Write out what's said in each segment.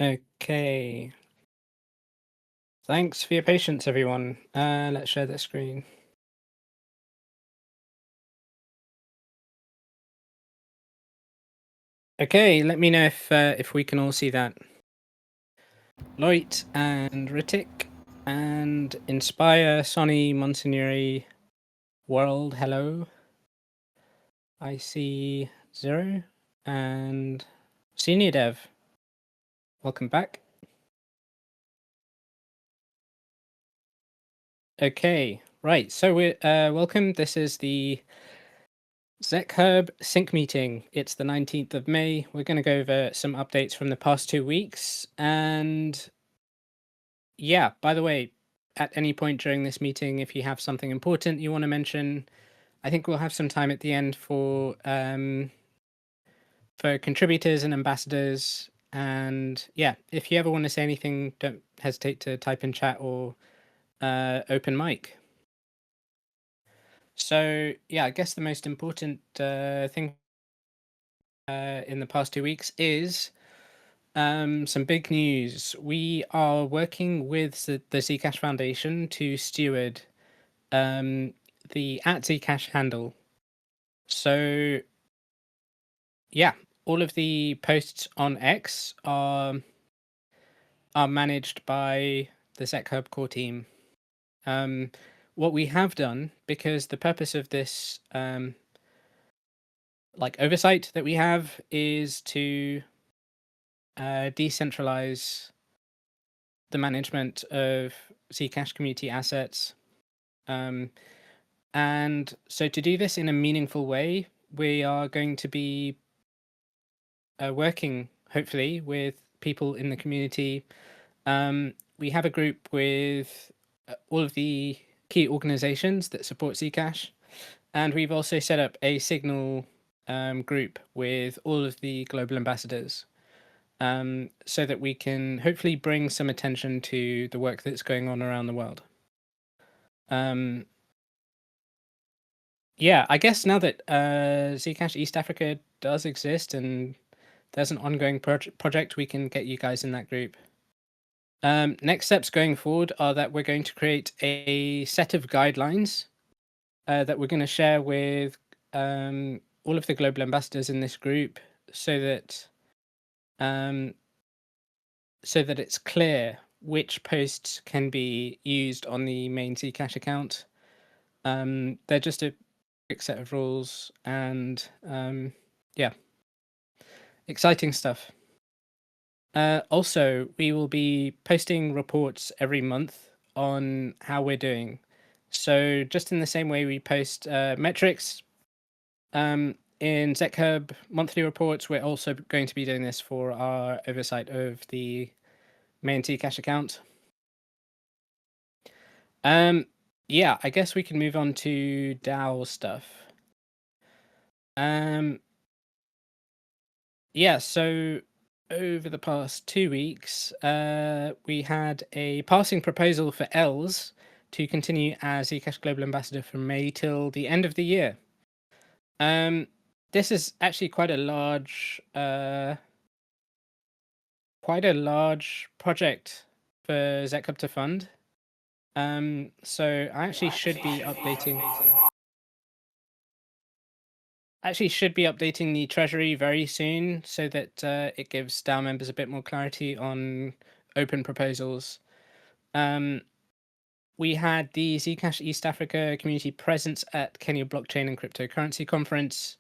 Okay. Thanks for your patience, everyone. Let's share the screen. Okay, let me know if we can all see that. Loit and Ritik and Inspire, Sonny, Monsignori, World, hello. I see Zero and Senior Dev. Welcome back. Okay, right. So we're welcome. This is the ZecHub sync meeting. It's the 19th of May. We're going to go over some updates from the past 2 weeks. And yeah, by the way, at any point during this meeting, if you have something important you want to mention, I think we'll have some time at the end for contributors and ambassadors. And yeah, if you ever want to say anything, don't hesitate to type in chat or open mic. So yeah, I guess the most important thing in the past 2 weeks is some big news. We are working with the Zcash Foundation to steward the @Zcash handle. So yeah, all of the posts on X are managed by the ZecHub core team. What we have done, because the purpose of this oversight that we have is to decentralize the management of Zcash community assets. And so to do this in a meaningful way, we are going to be working, hopefully, with people in the community. We have a group with all of the key organizations that support Zcash. And we've also set up a Signal group with all of the global ambassadors. So that we can hopefully bring some attention to the work that's going on around the world. Yeah, I guess now that Zcash East Africa does exist and there's an ongoing project, we can get you guys in that group. Next steps going forward are that we're going to create a set of guidelines that we're going to share with all of the global ambassadors in this group so that it's clear which posts can be used on the main Zcash account. They're just a quick set of rules, and yeah, exciting stuff. Also, we will be posting reports every month on how we're doing. So just in the same way we post metrics in ZecHub monthly reports, we're also going to be doing this for our oversight of the main Zcash account. Yeah, I guess we can move on to DAO stuff. Yeah, so over the past 2 weeks, we had a passing proposal for Els to continue as Zcash Global Ambassador from May till the end of the year. This is actually quite a large project for ZecHub to fund. So I actually should be updating the Treasury very soon so that it gives DAO members a bit more clarity on open proposals. We had the Zcash East Africa community presence at Kenya Blockchain and Cryptocurrency Conference.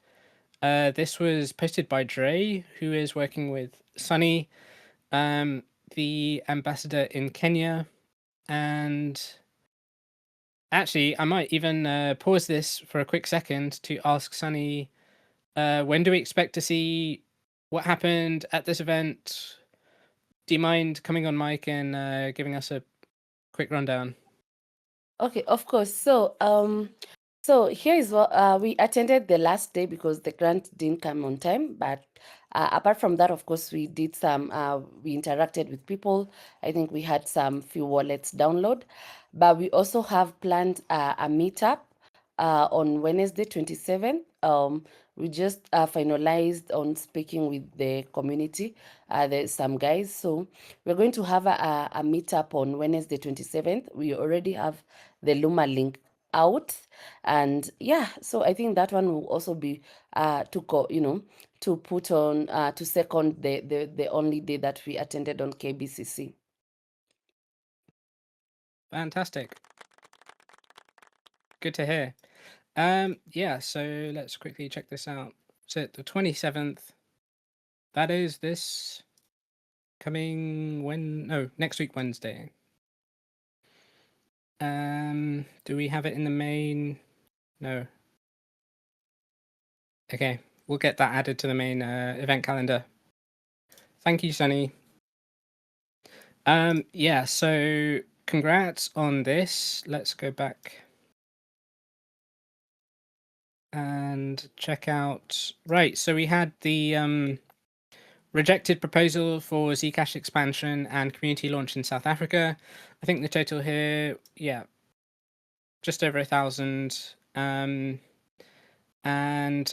This was posted by Dre, who is working with Sunny, the ambassador in Kenya. And actually, I might even pause this for a quick second to ask Sunny, when do we expect to see what happened at this event? Do you mind coming on mic and giving us a quick rundown? Okay, of course. So here is what we attended the last day because the grant didn't come on time. But apart from that, of course, we did some. We interacted with people. I think we had some few wallets download, but we also have planned a meetup on Wednesday, 27th. we just finalized on speaking with the community. There's some guys, so we're going to have a meetup on Wednesday 27th. We already have the Luma link out, and yeah, so I think that one will also be to put on to second the only day that we attended on KBCC. Fantastic. Good to hear. Yeah, so let's quickly check this out. So the 27th, that is this coming next week Wednesday. Do we have it in the main? No. Okay, we'll get that added to the main event calendar. Thank you, Sunny. Yeah, so congrats on this. Let's go back and check out. Right, so we had the rejected proposal for Zcash expansion and community launch in South Africa. I think the total here, yeah, just over 1,000. And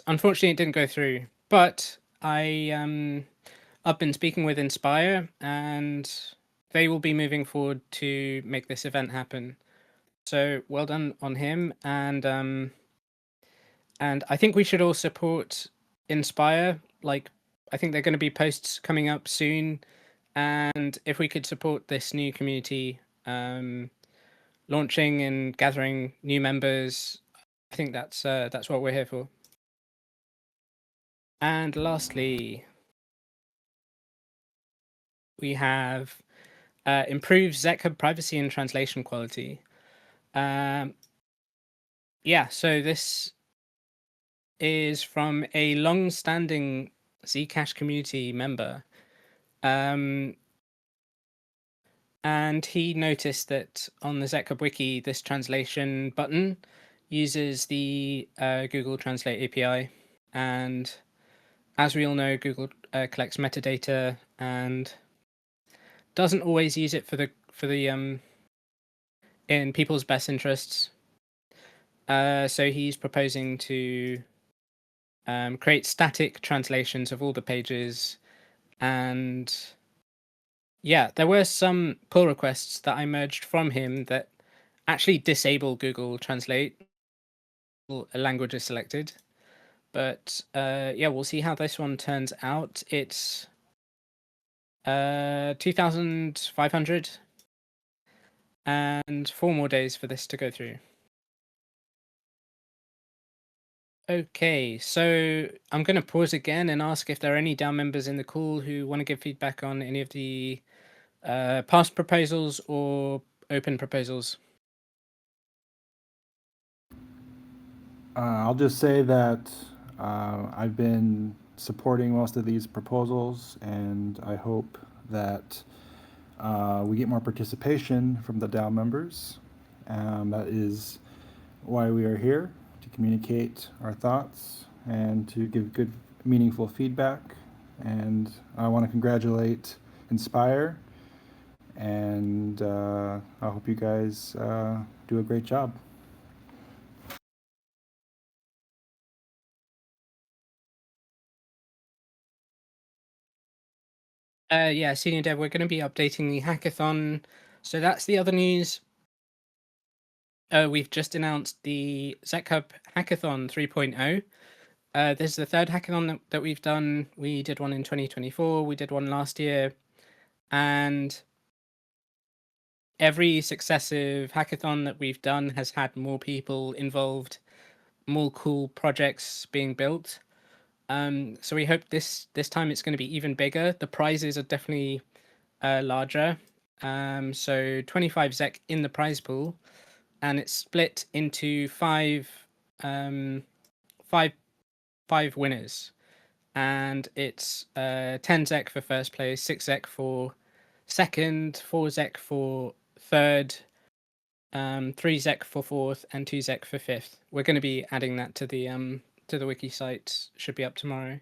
unfortunately, it didn't go through. But I've been speaking with Inspire, and they will be moving forward to make this event happen. So well done on him, and I think we should all support Inspire. Like, I think there are going to be posts coming up soon, and if we could support this new community launching and gathering new members, I think that's what we're here for. And lastly, we have improved ZecHub privacy and translation quality. Yeah, so this is from a long-standing Zcash community member. And he noticed that on the ZecHub Wiki, this translation button uses the Google Translate API. And as we all know, Google collects metadata and doesn't always use it for the in people's best interests. So he's proposing to create static translations of all the pages, and yeah, there were some pull requests that I merged from him that actually disable Google Translate. A language is selected, but yeah, we'll see how this one turns out. It's 2,500 and 4 more days for this to go through. Okay, so I'm going to pause again and ask if there are any DAO members in the call who want to give feedback on any of the past proposals or open proposals. I'll just say that I've been supporting most of these proposals, and I hope that we get more participation from the DAO members. That is why we are here, to communicate our thoughts and to give good, meaningful feedback. And I want to congratulate Inspire, and I hope you guys do a great job. Yeah, Senior Dev, we're going to be updating the hackathon. So that's the other news. We've just announced the ZecHub Hackathon 3.0. This is the third hackathon that we've done. We did one in 2024. We did one last year. And every successive hackathon that we've done has had more people involved, more cool projects being built. So we hope this time it's going to be even bigger. The prizes are definitely larger. So 25 ZEC in the prize pool, and it's split into five winners, and it's 10 ZEC for first place, 6 ZEC for second, 4 ZEC for third, 3 ZEC for fourth, and 2 ZEC for fifth. We're going to be adding that to the wiki site. Should be up tomorrow.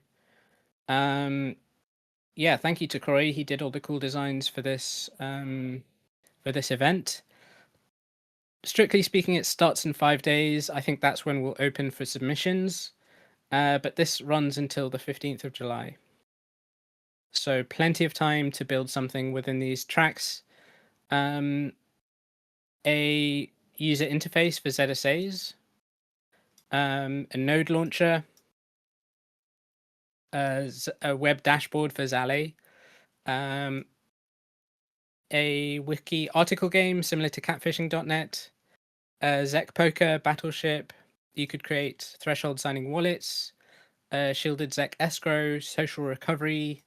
Yeah, thank you to Corey. He did all the cool designs for this event. Strictly speaking, it starts in 5 days. I think that's when we'll open for submissions. but this runs until the 15th of July. So plenty of time to build something within these tracks. A user interface for ZSAs, a node launcher, a web dashboard for Zale, a wiki article game similar to catfishing.net, ZEC Poker, Battleship. You could create threshold signing wallets, shielded ZEC escrow, social recovery,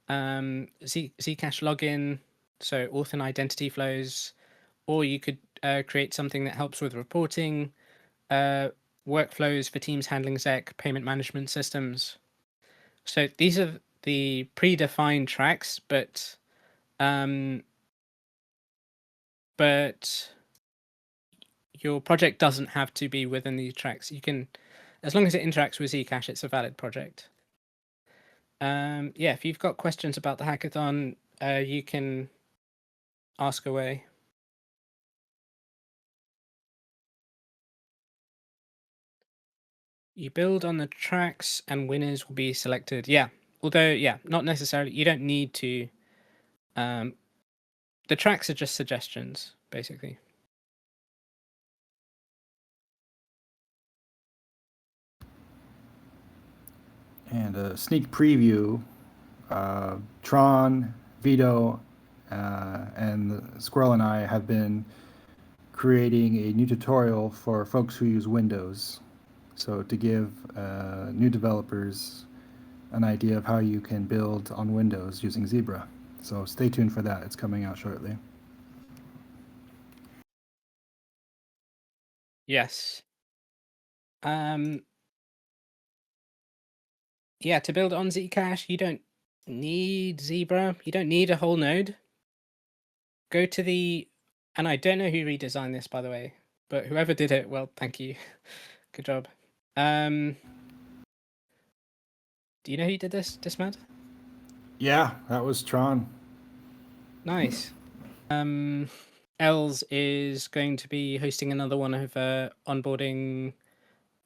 Zcash login, so auth and identity flows, or you could create something that helps with reporting, workflows for teams handling ZEC, payment management systems. So these are the predefined tracks, but your project doesn't have to be within these tracks. You can, as long as it interacts with Zcash, it's a valid project. Yeah, if you've got questions about the hackathon, you can ask away. You build on the tracks and winners will be selected. Yeah, although, yeah, not necessarily. You don't need to. The tracks are just suggestions, basically. And a sneak preview, Tron, Vito, and Squirrel and I have been creating a new tutorial for folks who use Windows. So to give new developers an idea of how you can build on Windows using Zebra. So stay tuned for that. It's coming out shortly. Yes. Yeah, to build on Zcash, you don't need Zebra. You don't need a whole node. Go to the, and I don't know who redesigned this, by the way, but whoever did it, well, thank you. Good job. Do you know who did this, Dismad? Yeah, that was Tron. Nice. Els is going to be hosting another one of onboarding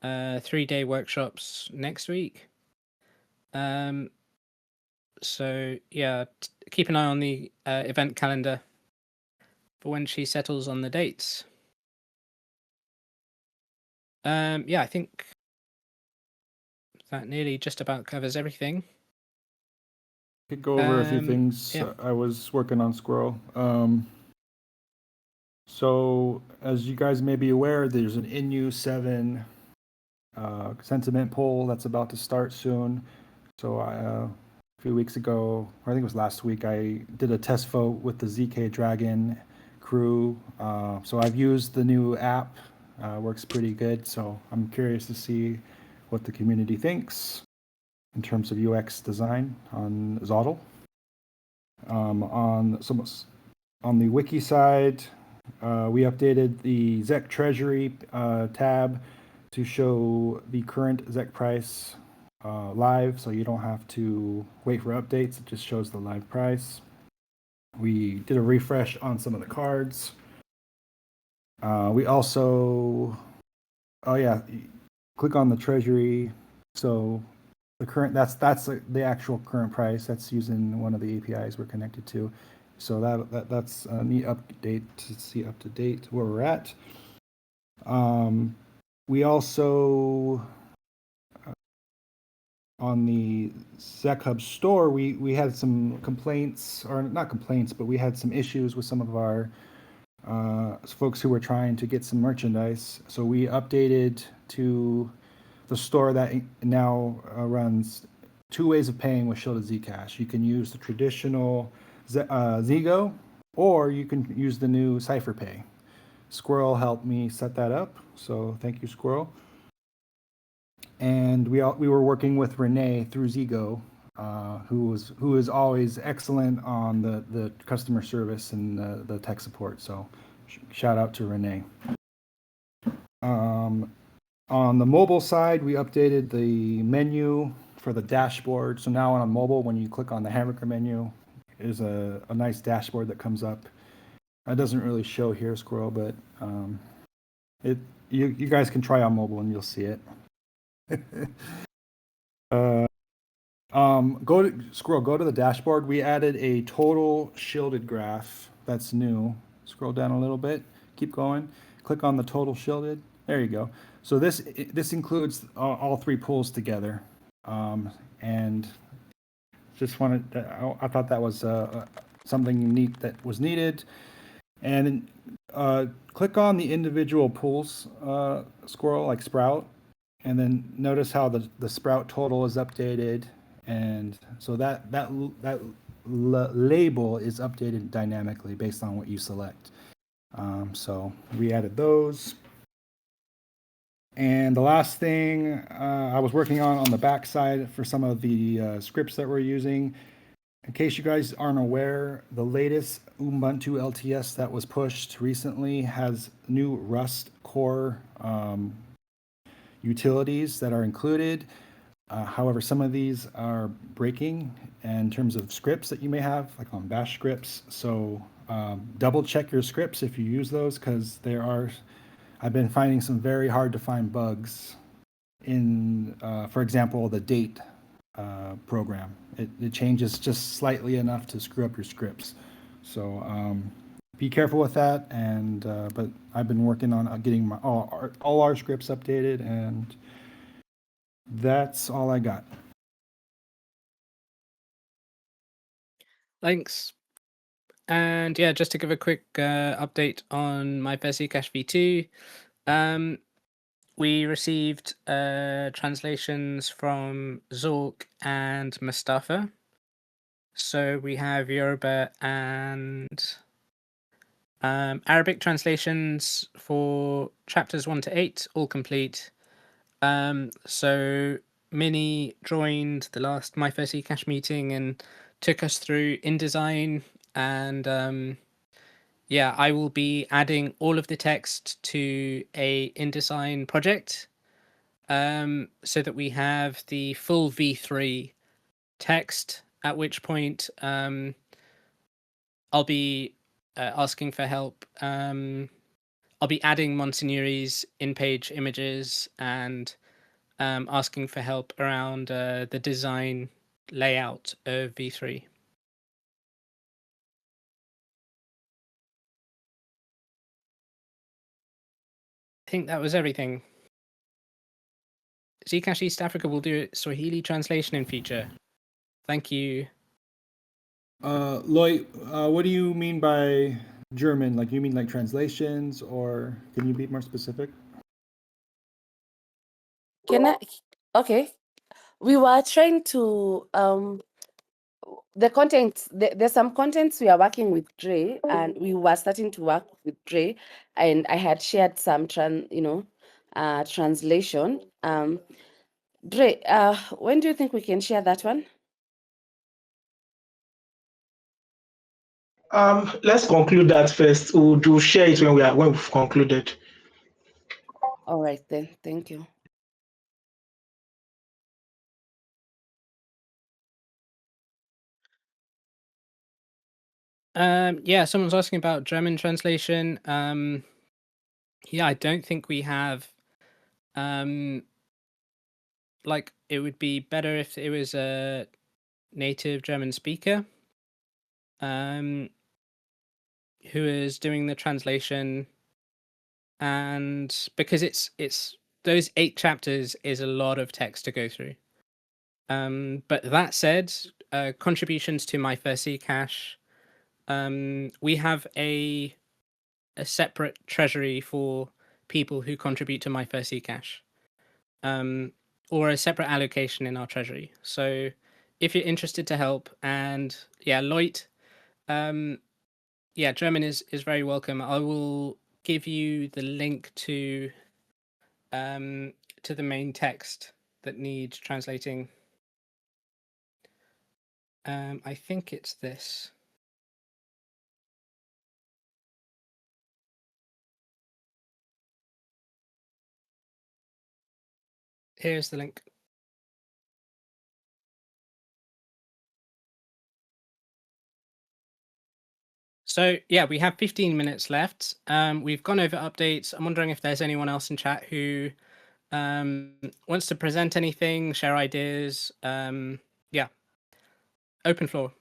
3-day workshops next week. So yeah, keep an eye on the event calendar for when she settles on the dates. Yeah, I think that nearly just about covers everything. Could go over a few things yeah. I was working on, Squirrel. So as you guys may be aware, there's an INU7 sentiment poll that's about to start soon. So a few weeks ago, or I think it was last week, I did a test vote with the ZK Dragon crew. So I've used the new app, works pretty good. So I'm curious to see what the community thinks in terms of UX design on Zottle. On the Wiki side, we updated the ZEC Treasury tab to show the current ZEC price live, so you don't have to wait for updates. It just shows the live price. We did a refresh on some of the cards. We also, click on the Treasury. So the current, that's the actual current price. That's using one of the APIs we're connected to. So that's a neat update to see up to date where we're at. We also, on the ZecHub store, we had some complaints, or not complaints, but we had some issues with some of our folks who were trying to get some merchandise. So we updated to the store that now runs 2 ways of paying with shielded Zcash. You can use the traditional Zego, or you can use the new CipherPay. Squirrel helped me set that up, so thank you, Squirrel. And we were working with Renee through Zego, who is always excellent on the customer service and the tech support. So shout out to Renee. On the mobile side, we updated the menu for the dashboard. So now on mobile, when you click on the hamburger menu, there's a nice dashboard that comes up. It doesn't really show here, Squirrel, but you guys can try on mobile and you'll see it. Go to the dashboard. We added a total shielded graph. That's new. Scroll down a little bit. Keep going. Click on the total shielded. There you go. So this includes all three pools together. And just wanted. I thought that was something neat that was needed. And click on the individual pools scroll like Sprout, and then notice how the Sprout total is updated. And so that label is updated dynamically based on what you select. So we added those. And the last thing I was working on the back side for some of the scripts that we're using. In case you guys aren't aware, the latest Ubuntu LTS that was pushed recently has new Rust core utilities that are included. However, some of these are breaking in terms of scripts that you may have, like on bash scripts. So double check your scripts if you use those, because I've been finding some very hard to find bugs in, for example, the date program. It changes just slightly enough to screw up your scripts. So be careful with that. And but I've been working on getting all our scripts updated, and that's all I got. Thanks. And yeah, just to give a quick update on my First Zcash V2, we received translations from Zork and Mustafa. So we have Yoruba and Arabic translations for chapters 1 to 8, all complete. So Minnie joined the last My First Zcash meeting and took us through InDesign, and yeah, I will be adding all of the text to a InDesign project, so that we have the full V3 text, at which point I'll be asking for help. I'll be adding Monsignori's in-page images and asking for help around the design layout of V3. I think that was everything. Zcash East Africa will do a Swahili translation in future. Thank you. Lloyd, what do you mean by German? Like, you mean like translations, or can you be more specific? Okay. We were trying to the contents. There's some contents we are working with Dre, and we were starting to work with Dre, and I had shared some translation. Dre, when do you think we can share that one? Let's conclude that first. We'll share it when we've concluded. All right then. Thank you. Yeah, someone's asking about German translation. Yeah, I don't think we have. Like, it would be better if it was a native German speaker who is doing the translation, and because it's those 8 chapters is a lot of text to go through. But that said, contributions to My First Zcash, we have a separate treasury for people who contribute to My First Zcash, or a separate allocation in our treasury. So if you're interested to help, and yeah, Lloyd, yeah, German is very welcome. I will give you the link to the main text that needs translating. I think it's this. Here's the link. So yeah, we have 15 minutes left. We've gone over updates. I'm wondering if there's anyone else in chat who wants to present anything, share ideas. Yeah, open floor.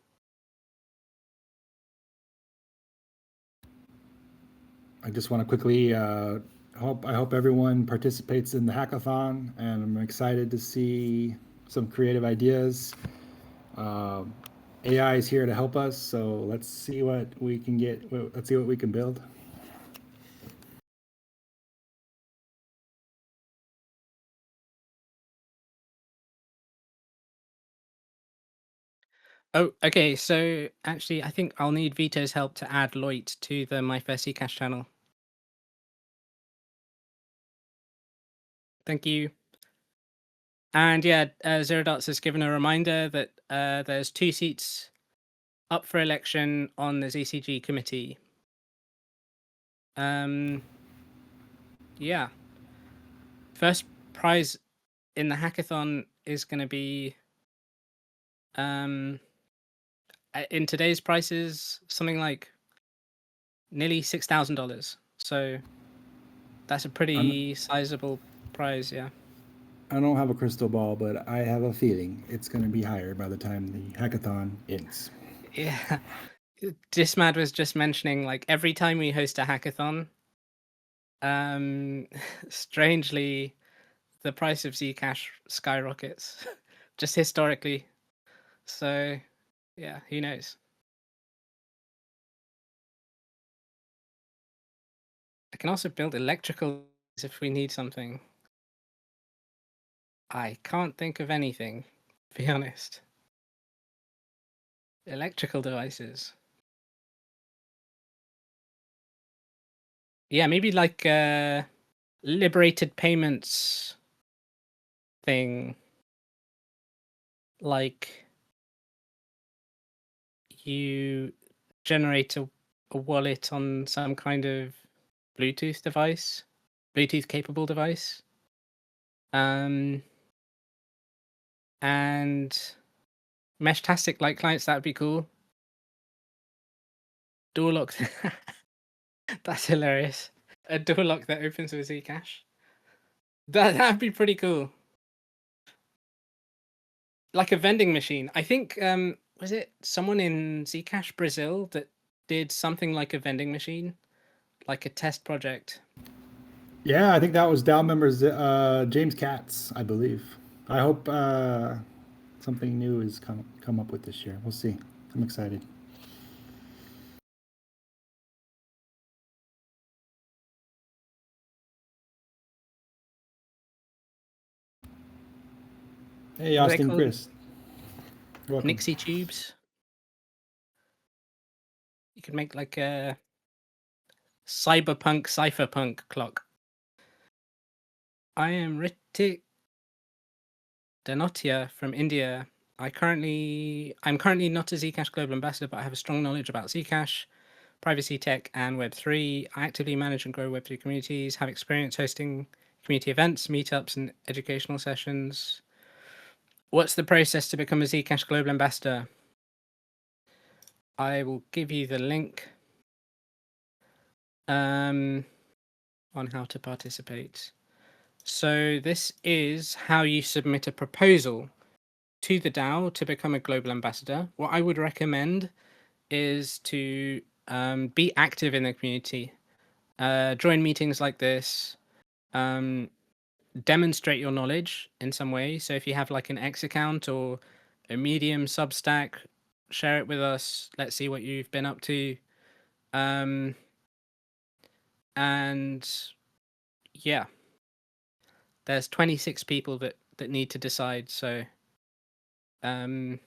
I just want to quickly I hope everyone participates in the hackathon, and I'm excited to see some creative ideas. AI is here to help us, so let's see what we can get. Let's see what we can build. Oh, okay. So actually, I think I'll need Vito's help to add Loit to the My First Zcash channel. Thank you. And yeah, Zero Darts has given a reminder that there's 2 seats up for election on the ZCG committee. Yeah. First prize in the hackathon is going to be in today's prices something like nearly $6,000. So that's a pretty sizable prize, yeah. I don't have a crystal ball, but I have a feeling it's going to be higher by the time the hackathon ends. Yeah. Dismad was just mentioning, like, every time we host a hackathon, strangely, the price of Zcash skyrockets, just historically. So, yeah, who knows? I can also build electrical if we need something. I can't think of anything, to be honest. Electrical devices. Yeah, maybe like liberated payments thing. Like you generate a wallet on some kind of Bluetooth device, Bluetooth capable device. And Meshtastic like clients, that would be cool. Door lock. That's hilarious. A door lock that opens with Zcash. That'd be pretty cool. Like a vending machine. I think was it someone in Zcash Brazil that did something like a vending machine, like a test project. Yeah, I think that was DAO members James Katz, I believe. I hope something new is come up with this year. We'll see. I'm excited. Hey, What are they Austin, called? Chris. Welcome. Nixie tubes. You could make like a cyberpunk clock. I am Ritik Danotia from India. I'm currently not a Zcash global ambassador, but I have a strong knowledge about Zcash, privacy tech, and Web3. I actively manage and grow Web3 communities, have experience hosting community events, meetups, and educational sessions. What's the process to become a Zcash global ambassador? I will give you the link on how to participate. So this is how you submit a proposal to the DAO to become a global ambassador. What I would recommend is to be active in the community, join meetings like this, demonstrate your knowledge in some way. So if you have like an X account or a Medium Substack, share it with us. Let's see what you've been up to. And yeah, there's 26 people that need to decide. So probably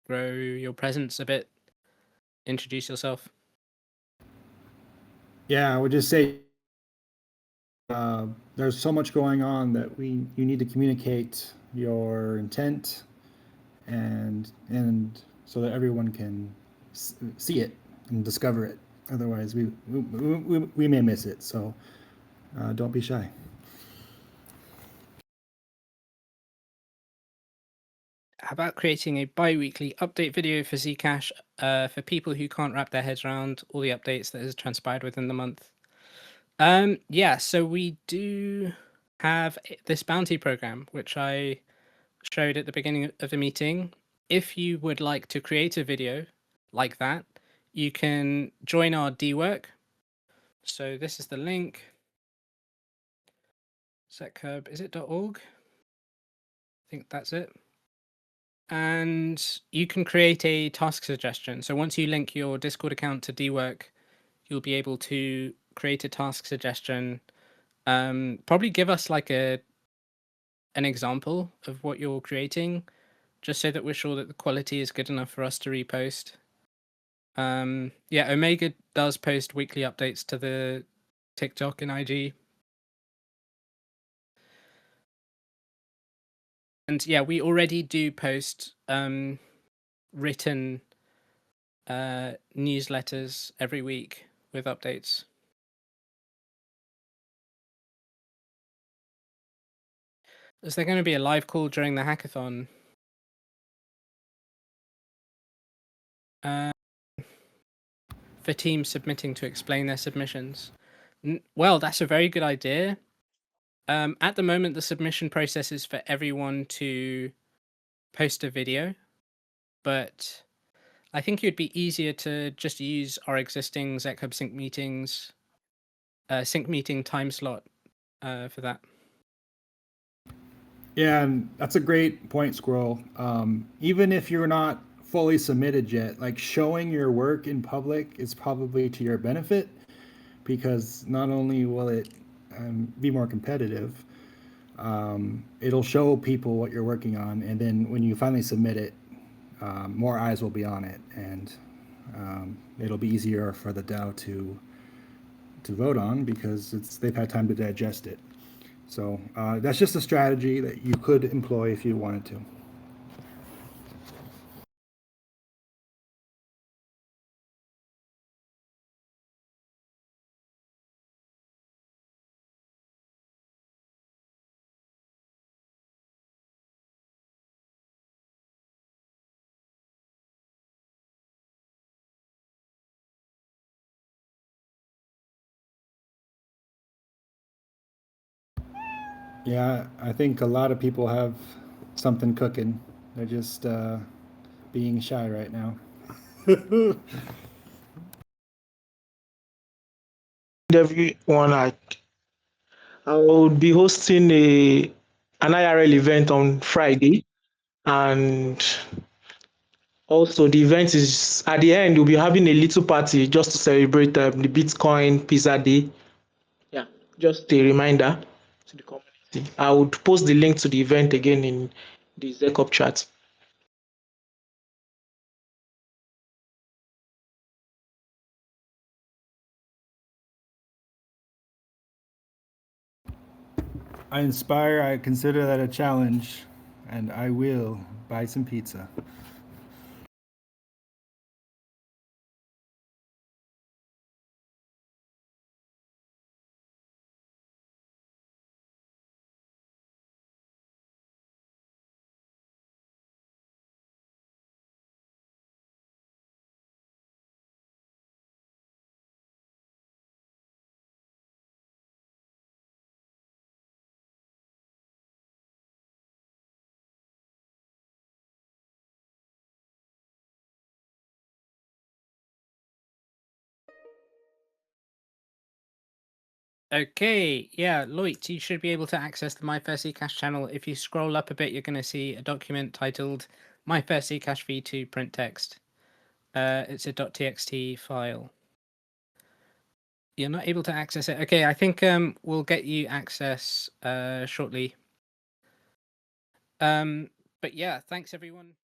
grow your presence a bit, introduce yourself. Yeah, I would just say there's so much going on that you need to communicate your intent and so that everyone can see it and discover it. Otherwise, we may miss it. So don't be shy. How about creating a bi-weekly update video for Zcash for people who can't wrap their heads around all the updates that has transpired within the month? Yeah, so we do have this bounty program, which I showed at the beginning of the meeting. If you would like to create a video like that, you can join our DWork. So this is the link. ZecHub, is it .org? I think that's it. And you can create a task suggestion. So once you link your Discord account to DWork, you'll be able to create a task suggestion. Probably give us like an example of what you're creating, just so that we're sure that the quality is good enough for us to repost. Yeah, Omega does post weekly updates to the TikTok and IG. And yeah, we already do post written newsletters every week with updates. Is there going to be a live call during the hackathon? For teams submitting to explain their submissions? Well, that's a very good idea. At the moment, the submission process is for everyone to post a video, but I think it'd be easier to just use our existing ZecHub sync meetings, sync meeting time slot for that. Yeah, and that's a great point, Squirrel. Even if you're not fully submitted yet, like showing your work in public is probably to your benefit, because not only will it be more competitive, it'll show people what you're working on, and then when you finally submit it, more eyes will be on it, and it'll be easier for the DAO to vote on because they've had time to digest it. So that's just a strategy that you could employ if you wanted to. Yeah, I think a lot of people have something cooking. They're just being shy right now. Everyone, I will be hosting an IRL event on Friday, and also the event is at the end. We'll be having a little party just to celebrate the Bitcoin Pizza Day. Yeah, just a reminder to the community. I would post the link to the event again in the ZecHub chat. I consider that a challenge, and I will buy some pizza. Okay, yeah, Loit, you should be able to access the My First Zcash channel. If you scroll up a bit, you're going to see a document titled My First Zcash V2 print text. It's a .txt file. You're not able to access it. Okay, I think we'll get you access shortly. But yeah, thanks everyone.